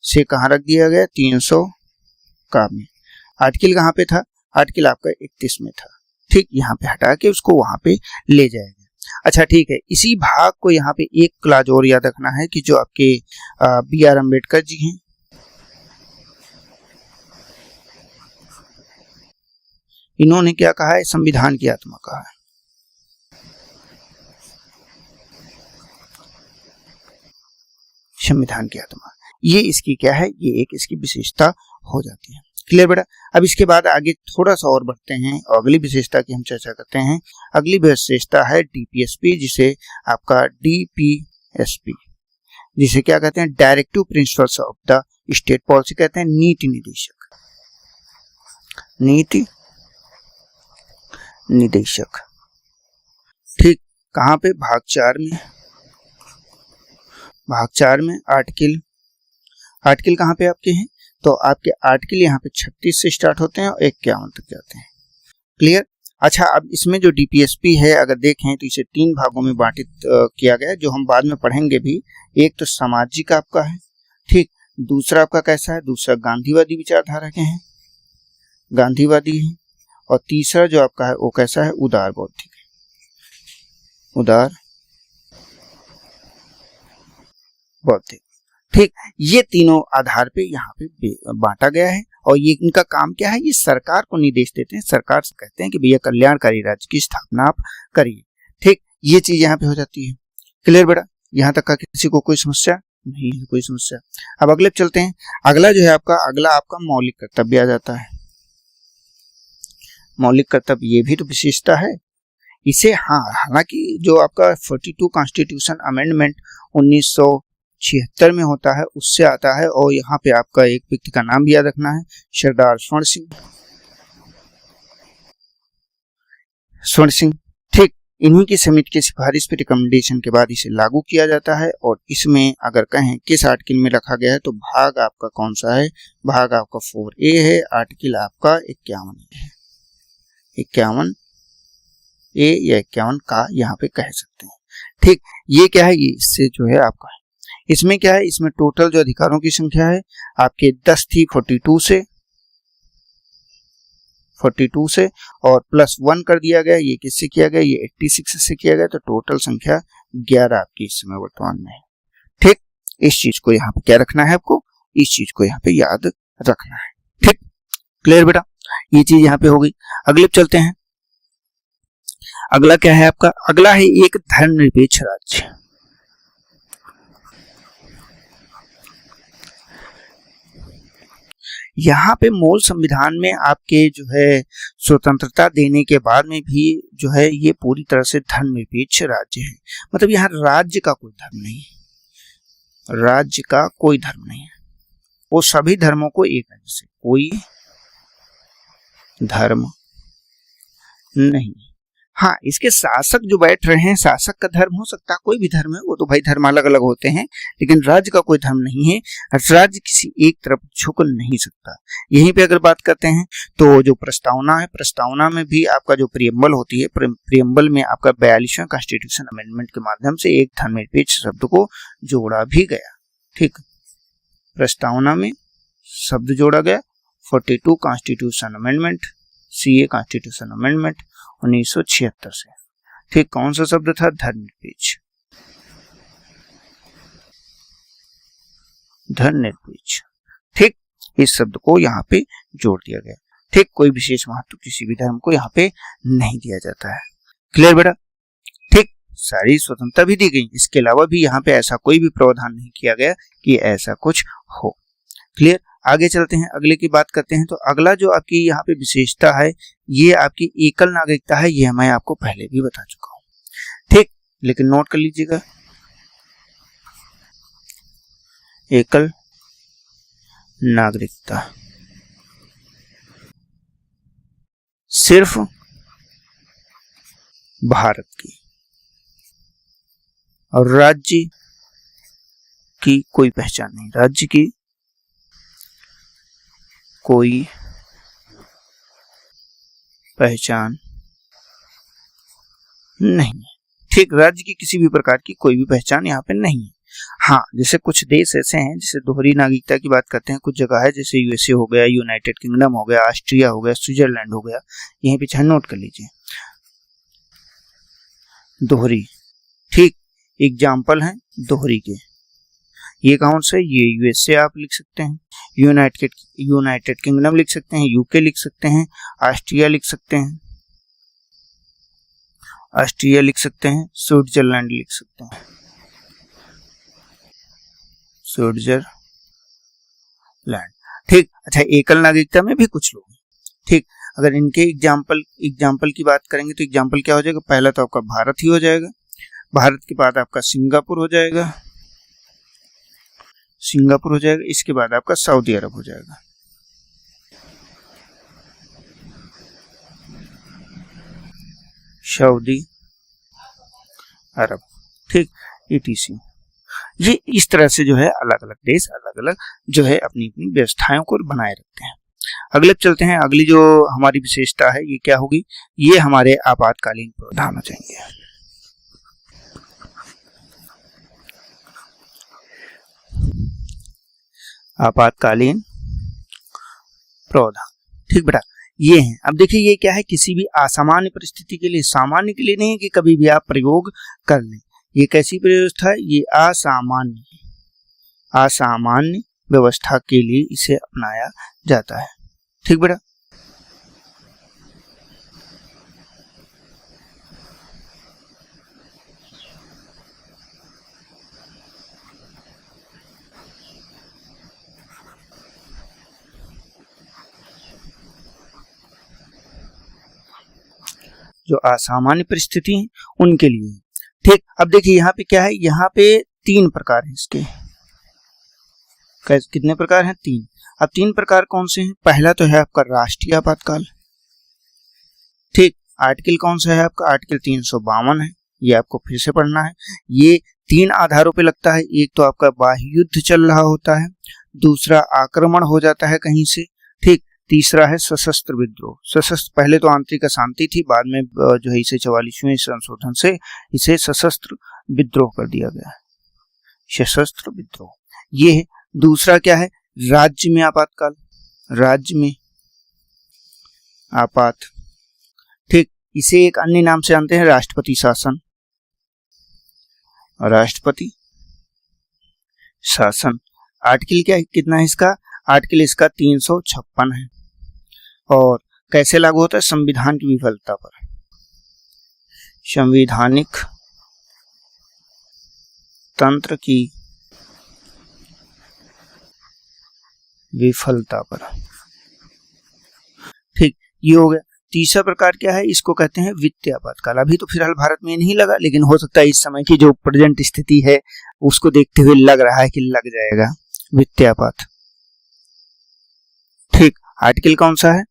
[SPEAKER 1] से कहाँ रख दिया गया, 300 का में। आर्टिकल कहाँ पे था, आर्टिकल आपका 31 में था। ठीक, यहाँ पे हटा के उसको वहां पे ले जाएगा। अच्छा ठीक है, इसी भाग को यहाँ पे एक क्लाज और याद रखना है कि जो आपके BR अम्बेडकर जी हैं, इन्होंने क्या कहा है, संविधान की आत्मा कहा है। संविधान की आत्मा, ये इसकी क्या है, ये एक इसकी विशेषता हो जाती है। क्लियर बेटा। अब इसके बाद आगे थोड़ा सा और बढ़ते हैं और अगली विशेषता की हम चर्चा करते हैं। अगली विशेषता है DPSP, जिसे आपका DPSP, जिसे क्या कहते हैं, directive principles of the state policy कहते हैं, नीति निदेशक, नीति निदेशक। ठीक, कहाँ पे, भाग 4 में, भाग 4 में आर्टिकल कहाँ पे आपके हैं, तो आपके आर्टिकल यहाँ पे 36 से स्टार्ट होते हैं और 51 तक जाते हैं। क्लियर। अच्छा, अब इसमें जो DPSP है अगर देखें तो इसे 3 भागों में बांटित किया गया है, जो हम बाद में पढ़ेंगे भी। एक तो सामाजिक आपका है, ठीक, दूसरा आपका कैसा है, दूसरा गांधीवादी विचारधारा के हैं, गांधीवादी है, और तीसरा जो आपका है वो कैसा है, उदार बौद्धिक, उदार बौद्धिक। ठीक, ये तीनों आधार पे यहाँ पे बांटा गया है। और ये इनका काम क्या है, ये सरकार को निर्देश देते हैं, सरकार से कहते हैं कि भैया कल्याणकारी राज्य की स्थापना आप करिए। ठीक, ये चीज यहाँ पे हो जाती है। क्लियर बेटा, यहाँ तक का किसी को कोई समस्या नहीं है, कोई समस्या। अब अगले पे चलते हैं। अगला जो है आपका, अगला आपका मौलिक कर्तव्य आ जाता है। मौलिक कर्तव्य, ये भी तो विशेषता है इसे। हाँ, हालांकि जो आपका 42 कॉन्स्टिट्यूशन अमेंडमेंट 1976 में होता है उससे आता है, और यहाँ पे आपका एक व्यक्ति का नाम भी याद रखना है, सरदार स्वर्ण सिंह। ठीक, इन्हीं की समिति की सिफारिश पे रिकमेंडेशन के बाद इसे लागू किया जाता है। और इसमें अगर कहें किस आर्टिकल में रखा गया है तो भाग आपका कौन सा है, भाग आपका 4A है, आर्टिकल आपका 51 है, 51A या 51 का यहाँ पे कह सकते हैं। ठीक, ये क्या है, ये इससे जो है आपका है। इसमें क्या है, इसमें टोटल जो अधिकारों की संख्या है आपके 10 थी 42 से और +1 कर दिया गया। ये किससे किया गया, ये 86 से किया गया, तो टोटल संख्या 11 आपकी इस समय वर्तमान में है। ठीक, इस चीज को यहाँ पे क्या रखना है आपको, इस चीज को यहाँ पे याद रखना है। ठीक, क्लियर बेटा, ये चीज यहाँ पे हो गई। अगले चलते हैं, अगला क्या है आपका, अगला है एक धर्मनिरपेक्ष राज्य। यहाँ पे मूल संविधान में आपके जो है स्वतंत्रता देने के बाद में भी जो है ये पूरी तरह से धर्मनिरपेक्ष राज्य है। मतलब यहाँ राज्य का कोई धर्म नहीं है, राज्य का कोई धर्म नहीं है, वो सभी धर्मों को एक है, जैसे कोई धर्म नहीं। हाँ, इसके शासक जो बैठ रहे हैं, शासक का धर्म हो सकता है, कोई भी धर्म है, वो तो भाई धर्म अलग अलग होते हैं, लेकिन राज्य का कोई धर्म नहीं है। राज्य किसी एक तरफ झुक नहीं सकता। यहीं पे अगर बात करते हैं तो जो प्रस्तावना है, प्रस्तावना में भी आपका जो प्रियम्बल होती है, प्रियम्बल में आपका 42वां कॉन्स्टिट्यूशन अमेंडमेंट के माध्यम से एक धर्मनिरपेक्ष शब्द को जोड़ा भी गया। ठीक, प्रस्तावना में शब्द जोड़ा गया 42 constitution amendment, CA constitution amendment 1976 से। ठीक, कौन सा शब्द था, धर्मनिरपेक्ष, धर्मनिरपेक्ष। ठीक, इस शब्द को यहाँ पे जोड़ दिया गया। ठीक, कोई विशेष महत्व किसी भी धर्म को यहाँ पे नहीं दिया जाता है। क्लियर बेटा, ठीक, सारी स्वतंत्रता भी दी गई, इसके अलावा भी यहाँ पे ऐसा कोई भी प्रावधान नहीं किया गया कि ऐसा कुछ हो। क्लियर, आगे चलते हैं, अगले की बात करते हैं। तो अगला जो आपकी यहाँ पे विशेषता है ये आपकी एकल नागरिकता है। ये मैं आपको पहले भी बता चुका हूँ। ठीक, लेकिन नोट कर लीजिएगा, एकल नागरिकता सिर्फ भारत की, और राज्य की कोई पहचान नहीं, राज्य की कोई पहचान नहीं है। ठीक, राज्य की किसी भी प्रकार की कोई भी पहचान यहाँ पे नहीं है। हाँ, जैसे कुछ देश ऐसे हैं, जैसे दोहरी नागरिकता की बात करते हैं, कुछ जगह है जैसे USA हो गया, यूनाइटेड किंगडम हो गया, ऑस्ट्रिया हो गया, स्विट्जरलैंड हो गया, यहीं पे चाहे नोट कर लीजिए दोहरी। ठीक, एग्जाम्पल है दोहरी के, ये कौन से, ये USA आप लिख सकते हैं, यूनाइटेड किंगडम लिख सकते हैं, UK लिख सकते हैं, ऑस्ट्रिया लिख सकते हैं, स्विट्जरलैंड लिख सकते हैं, स्विट्जरलैंड। ठीक, अच्छा, एकल नागरिकता में भी कुछ लोग हैं। ठीक, अगर इनके एग्जाम्पल की बात करेंगे तो एग्जाम्पल क्या हो जाएगा, पहला तो आपका भारत ही हो जाएगा, भारत के बाद आपका सिंगापुर हो जाएगा, इसके बाद आपका सऊदी अरब हो जाएगा। सऊदी अरब, ठीक, ETC। ये इस तरह से जो है अलग अलग देश अलग अलग जो है अपनी अपनी व्यवस्थाओं को बनाए रखते हैं। अगले चलते हैं, अगली जो हमारी विशेषता है ये क्या होगी, ये हमारे आपातकालीन प्रावधान हो जाएंगे। आपातकालीन प्रावधान, ठीक बेटा, ये है। अब देखिए ये क्या है, किसी भी असामान्य परिस्थिति के लिए, सामान्य के लिए नहीं है कि कभी भी आप प्रयोग कर लें। ये कैसी व्यवस्था है, ये असामान्य व्यवस्था के लिए इसे अपनाया जाता है। ठीक बेटा, जो असामान्य परिस्थिति है उनके लिए। ठीक, अब देखिए यहाँ पे क्या है, यहाँ पे 3 प्रकार हैं इसके। कितने प्रकार हैं? 3। अब 3 प्रकार कौन से हैं? पहला तो है आपका राष्ट्रीय आपातकाल। ठीक, आर्टिकल कौन सा है आपका? आर्टिकल 352 है, ये आपको फिर से पढ़ना है। ये 3 आधारों पे लगता है। एक तो आपका बाह्य युद्ध चल रहा होता है, दूसरा आक्रमण हो जाता है कहीं से, ठीक, तीसरा है सशस्त्र विद्रोह। सशस्त्र, पहले तो आंतरिक अशांति थी, बाद में जो है इसे 44वें संशोधन से इसे सशस्त्र विद्रोह कर दिया गया है, सशस्त्र विद्रोह ये है। दूसरा क्या है? राज्य में आपातकाल, राज्य में आपात, ठीक, इसे एक अन्य नाम से जानते हैं राष्ट्रपति शासन, राष्ट्रपति शासन। आर्टिकल क्या है, कितना है इसका? आर्टिकल इसका 356 है। और कैसे लागू होता है? संविधान की विफलता पर, संवैधानिक तंत्र की विफलता पर। ठीक, ये हो गया। तीसरा प्रकार क्या है? इसको कहते हैं वित्तीय आपातकाल। अभी तो फिलहाल भारत में नहीं लगा, लेकिन हो सकता है इस समय की जो प्रेजेंट स्थिति है उसको देखते हुए लग रहा है कि लग जाएगा वित्तीय आपात। ठीक, आर्टिकल कौन सा है?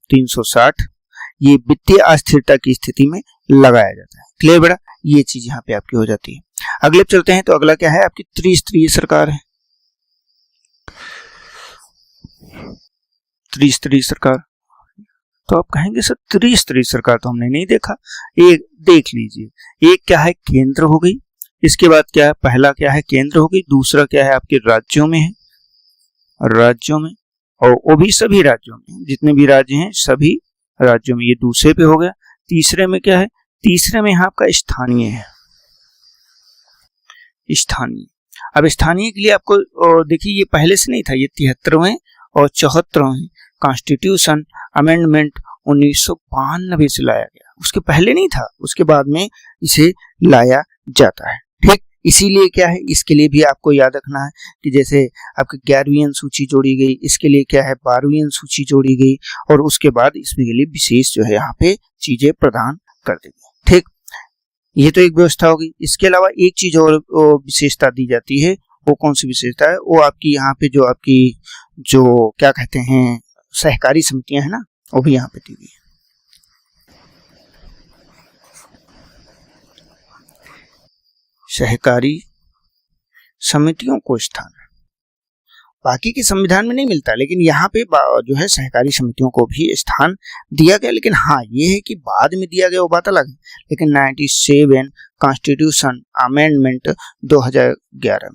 [SPEAKER 1] 360। ये वित्तीय अस्थिरता की स्थिति में लगाया जाता है। क्लियर बेटा? ये चीज यहाँ पे आपकी हो जाती है। अगले चलते हैं, तो अगला क्या है? आपकी त्रिस्तरीय सरकार है। त्रिस्तरीय सरकार, तो आप कहेंगे सर त्रिस्तरीय सरकार तो हमने नहीं देखा। एक देख लीजिए, एक क्या है? केंद्र हो गई, इसके बाद क्या है? पहला क्या है? केंद्र हो गई, दूसरा क्या है? आपके राज्यों में है, राज्यों में, और वो भी सभी राज्यों में, जितने भी राज्य हैं सभी राज्यों में, ये दूसरे पे हो गया। तीसरे में क्या है? तीसरे में यहाँ आपका स्थानीय है, स्थानीय। अब स्थानीय के लिए आपको देखिए, ये पहले से नहीं था, ये 73वें और 74वें कॉन्स्टिट्यूशन अमेंडमेंट 1992 से लाया गया, उसके पहले नहीं था, उसके बाद में इसे लाया जाता है। ठीक, इसीलिए क्या है? इसके लिए भी आपको याद रखना है कि जैसे आपकी 11वीं अनुसूची जोड़ी गई, इसके लिए क्या है? 12वीं अनुसूची जोड़ी गई, और उसके बाद इसके लिए विशेष जो है यहाँ पे चीजें प्रदान कर दी गई। ठीक, ये तो एक व्यवस्था होगी। इसके अलावा एक चीज और विशेषता दी जाती है, वो कौन सी विशेषता है? वो आपकी यहाँ पे जो आपकी जो क्या कहते हैं सहकारी समितियां हैं ना, वो भी यहाँ पे दी हुई है। सहकारी समितियों को स्थान बाकी के संविधान में नहीं मिलता, लेकिन यहाँ पे जो है सहकारी समितियों को भी स्थान दिया गया। लेकिन हाँ, ये है कि बाद में दिया गया वो बात अलग है, लेकिन 97 कॉन्स्टिट्यूशन अमेंडमेंट 2011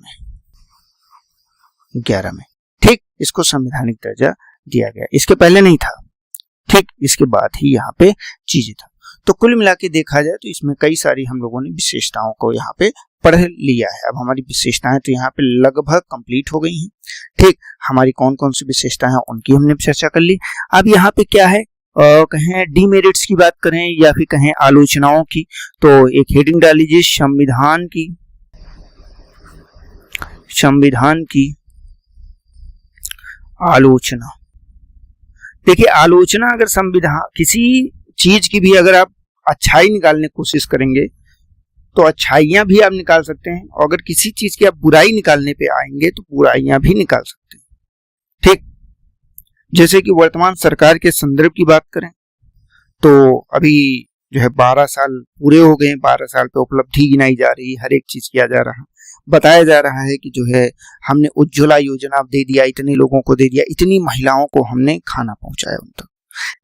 [SPEAKER 1] में ठीक, इसको संवैधानिक दर्जा दिया गया, इसके पहले नहीं था। ठीक, इसके बाद ही यहाँ पे चीजें था। तो कुल मिला के देखा जाए तो इसमें कई सारी हम लोगों ने विशेषताओं को यहाँ पे पढ़ लिया है। अब हमारी विशेषताएं तो यहाँ पे लगभग कंप्लीट हो गई हैं। ठीक, हमारी कौन कौन सी विशेषताएं हैं उनकी हमने चर्चा कर ली। अब यहाँ पे क्या है, कहें डीमेरिट्स की बात करें या फिर कहें आलोचनाओं की, तो एक हेडिंग डाल लीजिए संविधान की आलोचना। देखिए, आलोचना अगर संविधान किसी चीज की भी अगर आप अच्छाई निकालने की कोशिश करेंगे तो अच्छाइयां भी आप निकाल सकते हैं, और अगर किसी चीज की आप बुराई निकालने पे आएंगे तो बुराइयां भी निकाल सकते हैं। ठीक, जैसे कि वर्तमान सरकार के संदर्भ की बात करें तो अभी जो है 12 साल पूरे हो गए हैं, 12 साल पे उपलब्धि गिनाई जा रही है, हर एक चीज किया जा रहा है, बताया जा रहा है कि जो है हमने उज्ज्वला योजना दे दिया, इतने लोगों को दे दिया, इतनी महिलाओं को हमने खाना पहुंचाया उन तक।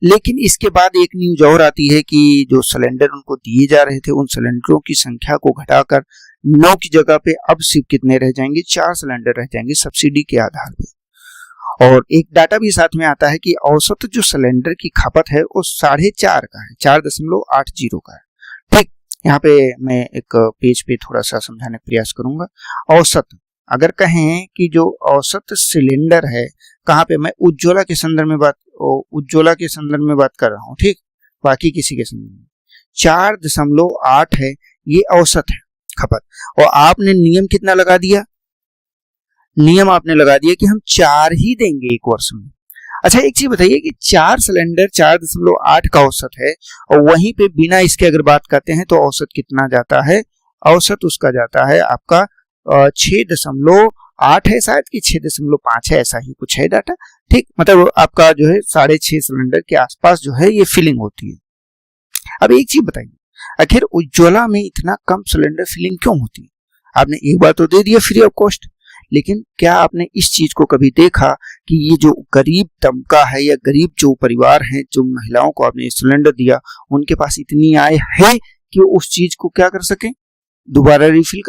[SPEAKER 1] लेकिन इसके बाद एक न्यूज और आती है कि जो सिलेंडर उनको दिए जा रहे थे, उन सिलेंडरों की संख्या को घटाकर 9 की जगह पे अब सिर्फ कितने रह जाएंगे? 4 सिलेंडर रह जाएंगे सब्सिडी के आधार पे। और एक डाटा भी साथ में आता है कि औसत जो सिलेंडर की खपत है वो 4.5 का है, 4.80 का है। ठीक, यहाँ पे मैं एक पेज पे थोड़ा सा समझाने का प्रयास करूंगा। औसत अगर कहें कि जो औसत सिलेंडर है, कहाँ पे? मैं उज्ज्वला के संदर्भ में बात कर रहा हूँ। ठीक, बाकी किसी के संदर्भ में 4.8 है, ये औसत है खपत। और आपने नियम कितना लगा दिया? नियम आपने लगा दिया कि हम 4 ही देंगे एक वर्ष में। अच्छा एक चीज बताइए कि 4 सिलेंडर 4.8 का औसत है और वहीं पे बिना इसके अगर बात करते हैं तो औसत कितना जाता है? औसत उसका जाता है आपका 6.8 है शायद कि 6.5 है, ऐसा ही कुछ है डाटा। ठीक, मतलब आपका जो है 6.5 सिलेंडर के आसपास जो है ये फिलिंग होती है। अब एक चीज बताइए, आखिर उज्ज्वला में इतना कम सिलेंडर फिलिंग क्यों होती है? आपने एक बार तो दे दिया फ्री ऑफ कॉस्ट, लेकिन क्या आपने इस चीज को कभी देखा कि ये जो गरीब तबका है या गरीब जो परिवार हैं, जो महिलाओं को आपने सिलेंडर दिया, उनके पास इतनी आय है कि वो उस चीज को क्या कर सके, दोबारा रिफिल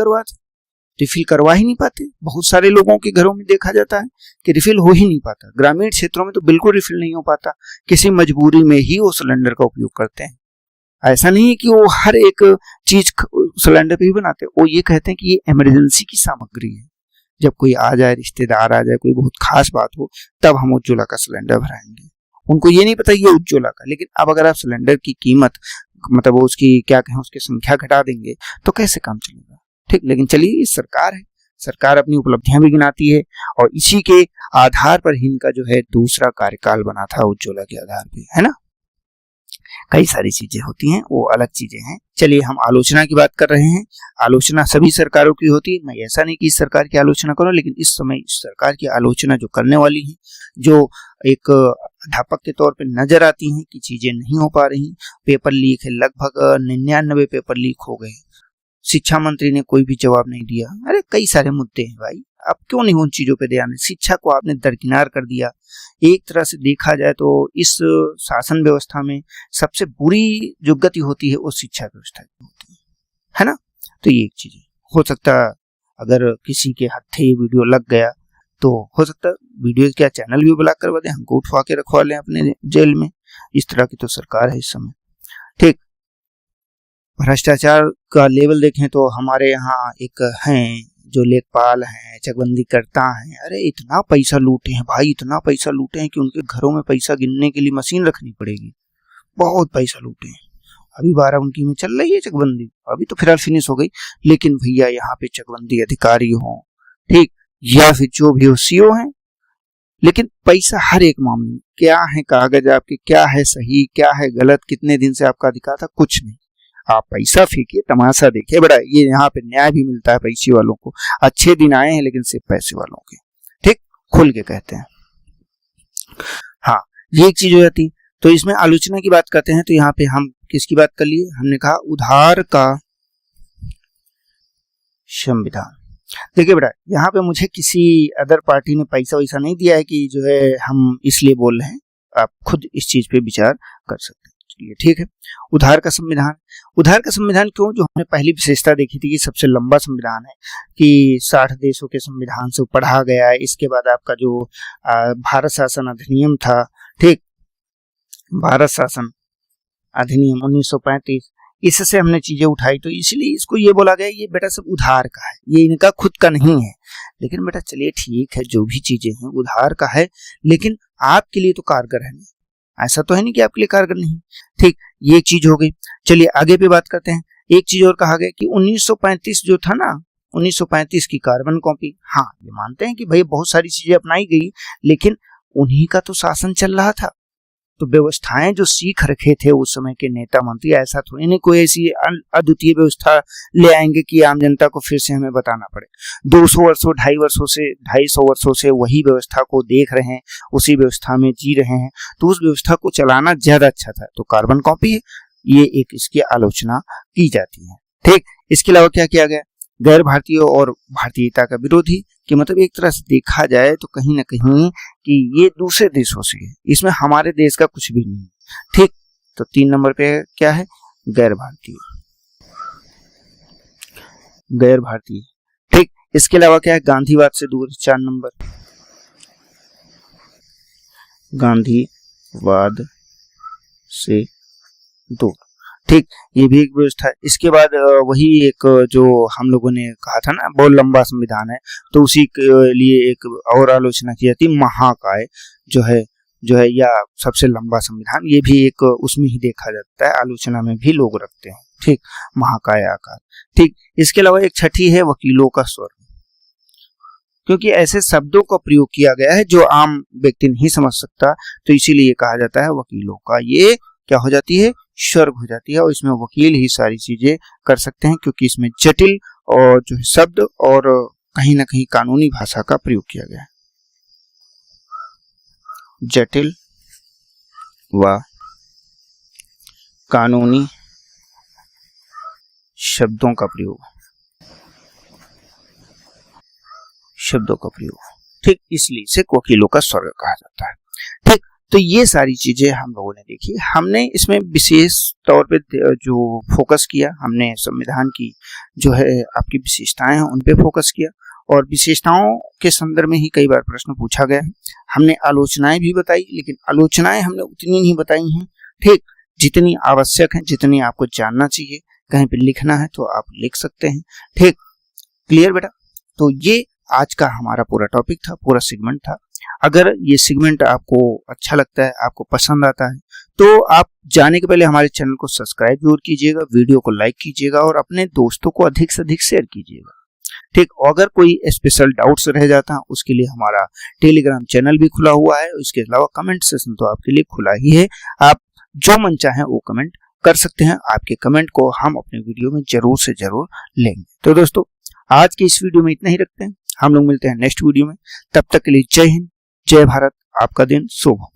[SPEAKER 1] करवा ही नहीं पाते। बहुत सारे लोगों के घरों में देखा जाता है कि रिफिल हो ही नहीं पाता। ग्रामीण क्षेत्रों में तो बिल्कुल रिफिल नहीं हो पाता, किसी मजबूरी में ही वो सिलेंडर का उपयोग करते हैं। ऐसा नहीं है कि वो हर एक चीज सिलेंडर पे ही बनाते, वो ये कहते हैं कि ये इमरजेंसी की सामग्री है, जब कोई आ जाए, रिश्तेदार आ जाए, कोई बहुत खास बात हो, तब हम उज्ज्वला का सिलेंडर भराएंगे। उनको ये नहीं पता ये उज्ज्वला का। लेकिन अब अगर आप सिलेंडर की कीमत, मतलब उसकी क्या कहें, उसकी संख्या घटा देंगे तो कैसे काम चलेगा? ठीक, लेकिन चलिए, ये सरकार है, सरकार अपनी उपलब्धियां भी गिनाती है और इसी के आधार पर ही इनका जो है दूसरा कार्यकाल बना था उज्ज्वला के आधार पे, है ना। कई सारी चीजें होती हैं, वो अलग चीजें हैं। चलिए, हम आलोचना की बात कर रहे हैं। आलोचना सभी सरकारों की होती है, मैं ऐसा नहीं कि इस सरकार की आलोचना करूं, लेकिन इस समय इस सरकार की आलोचना जो करने वाली है, जो एक अध्यापक के तौर पे नजर आती हैं कि चीजें नहीं हो पा रही। पेपर लीक है, लगभग 99 पेपर लीक हो गए। शिक्षा मंत्री ने कोई भी जवाब नहीं दिया। अरे कई सारे मुद्दे हैं भाई, आप क्यों नहीं उन चीजों पे ध्यान दें? शिक्षा को आपने दरकिनार कर दिया। एक तरह से देखा जाए तो इस शासन व्यवस्था में सबसे बुरी जो गति होती है वो शिक्षा व्यवस्था की होती है ना। तो ये एक चीज है। हो सकता अगर किसी के हाथ ये वीडियो लग गया तो हो सकता वीडियो क्या चैनल भी ब्लॉक करवा दें, हमको उठवा के रखवा लें अपने जेल में। इस तरह की तो सरकार है इस समय। ठीक, भ्रष्टाचार का लेवल देखें तो हमारे यहाँ एक हैं जो लेखपाल हैं, चकबंदी करता हैं। अरे इतना पैसा लूटे हैं भाई, इतना पैसा लूटे हैं कि उनके घरों में पैसा गिनने के लिए मशीन रखनी पड़ेगी। बहुत पैसा लूटे हैं। अभी 12 उनकी में चल रही है चकबंदी, अभी तो फिलहाल फिनिश हो गई। लेकिन भैया यहाँ पे चकबंदी अधिकारी हो, ठीक, या फिर जो भी हो सीओ हैं, लेकिन पैसा हर एक मामले में, क्या है कागज आपके, क्या है सही, क्या है गलत, कितने दिन से आपका अधिकार था, कुछ नहीं। आप पैसा फेंकिए, तमाशा देखिए। बड़ा ये यहाँ पे न्याय भी मिलता है पैसे वालों को। अच्छे दिन आए हैं लेकिन सिर्फ पैसे वालों के, ठीक, खुल के कहते हैं। हाँ, ये एक चीज हो जाती। तो इसमें आलोचना की बात करते हैं तो यहाँ पे हम किसकी बात कर लिए? हमने कहा उधार का संविधान। देखिए बेटा, यहाँ पे मुझे किसी अदर पार्टी ने पैसा वैसा नहीं दिया है कि जो है हम इसलिए बोल रहे हैं। आप खुद इस चीज पे विचार कर सकते हैं। चलिए ठीक है। उधार का संविधान। उधार का संविधान क्यों? जो हमने पहली विशेषता देखी थी कि सबसे लंबा संविधान है, कि 60 देशों के संविधान से पढ़ा गया है। इसके बाद आपका जो भारत शासन अधिनियम था, ठीक, भारत शासन अधिनियम 1935, इससे हमने चीजें उठाई, तो इसलिए इसको ये बोला गया ये बेटा सब उधार का है, ये इनका खुद का नहीं है। लेकिन बेटा चलिए ठीक है, जो भी चीजें हैं उधार का है, लेकिन आपके लिए तो कारगर है, ऐसा तो है नहीं कि आपके लिए कारगर नहीं। ठीक, ये एक चीज हो गई। चलिए आगे पे बात करते हैं। एक चीज और कहा गया कि 1935 जो था ना, 1935 की कार्बन कॉपी। हाँ, ये मानते हैं कि भाई बहुत सारी चीजें अपनाई गई, लेकिन उन्हीं का तो शासन चल रहा था। तो व्यवस्थाएं जो सीख रखे थे उस समय के नेता मंत्री, ऐसा थोड़ी नहीं कोई ऐसी अद्वितीय व्यवस्था ले आएंगे कि आम जनता को फिर से हमें बताना पड़े। 200 वर्षों 250 वर्षों से वही व्यवस्था को देख रहे हैं, उसी व्यवस्था में जी रहे हैं, तो उस व्यवस्था को चलाना ज्यादा अच्छा था। तो कार्बन कॉपी है, ये एक इसकी आलोचना की जाती है। ठीक, इसके अलावा क्या किया गया? गैर भारतीय और भारतीयता का विरोधी, कि मतलब एक तरह से देखा जाए तो कहीं ना कहीं कि ये दूसरे देशों से है, इसमें हमारे देश का कुछ भी नहीं है। ठीक, तो 3 नंबर पे क्या है? गैर भारतीय। गैर भारतीय। ठीक, इसके अलावा क्या है? गांधीवाद से दूर, 4 नंबर, गांधीवाद से दूर। ठीक, ये भी एक व्यवस्था है। इसके बाद वही एक जो हम लोगों ने कहा था ना बहुत लंबा संविधान है, तो उसी के लिए एक और आलोचना की जाती है, महाकाय जो है या सबसे लंबा संविधान, ये भी एक उसमें ही देखा जाता है, आलोचना में भी लोग रखते हैं। ठीक, महाकाय आकार। ठीक, इसके अलावा एक छठी है वकीलों का स्वर। क्योंकि ऐसे शब्दों का प्रयोग किया गया है जो आम व्यक्ति नहीं समझ सकता, तो इसीलिए कहा जाता है वकीलों का ये क्या हो जाती है, स्वर्ग हो जाती है। और इसमें वकील ही सारी चीजें कर सकते हैं, क्योंकि इसमें जटिल और जो है शब्द और कहीं ना कहीं कानूनी भाषा का प्रयोग किया गया है। जटिल व कानूनी शब्दों का प्रयोग, ठीक, इसलिए इसे वकीलों का स्वर्ग कहा जाता है। ठीक, तो ये सारी चीजें हम लोगों ने देखी। हमने इसमें विशेष तौर पे जो फोकस किया, हमने संविधान की जो है आपकी विशेषताएं हैं उन पे फोकस किया, और विशेषताओं के संदर्भ में ही कई बार प्रश्न पूछा गया है। हमने आलोचनाएं भी बताई, लेकिन आलोचनाएं हमने उतनी नहीं बताई हैं, ठीक, जितनी आवश्यक है, जितनी आपको जानना चाहिए। कहीं पे लिखना है तो आप लिख सकते हैं, ठीक, क्लियर बेटा। तो ये आज का हमारा पूरा टॉपिक था, पूरा सेगमेंट था। अगर ये सेगमेंट आपको अच्छा लगता है, आपको पसंद आता है, तो आप जाने के पहले हमारे चैनल को सब्सक्राइब जरूर कीजिएगा, वीडियो को लाइक कीजिएगा और अपने दोस्तों को अधिक से अधिक शेयर कीजिएगा, ठीक। अगर कोई स्पेशल डाउट्स रह जाता है उसके लिए हमारा टेलीग्राम चैनल भी खुला हुआ है। इसके अलावा कमेंट सेशन तो आपके लिए खुला ही है, आप जो मन चाहे वो कमेंट कर सकते हैं। आपके कमेंट को हम अपने वीडियो में जरूर से जरूर लेंगे। तो दोस्तों, आज के इस वीडियो में इतना ही रखते हैं, हम लोग मिलते हैं नेक्स्ट वीडियो में। तब तक के लिए जय हिंद, जय भारत, आपका दिन शुभ हो।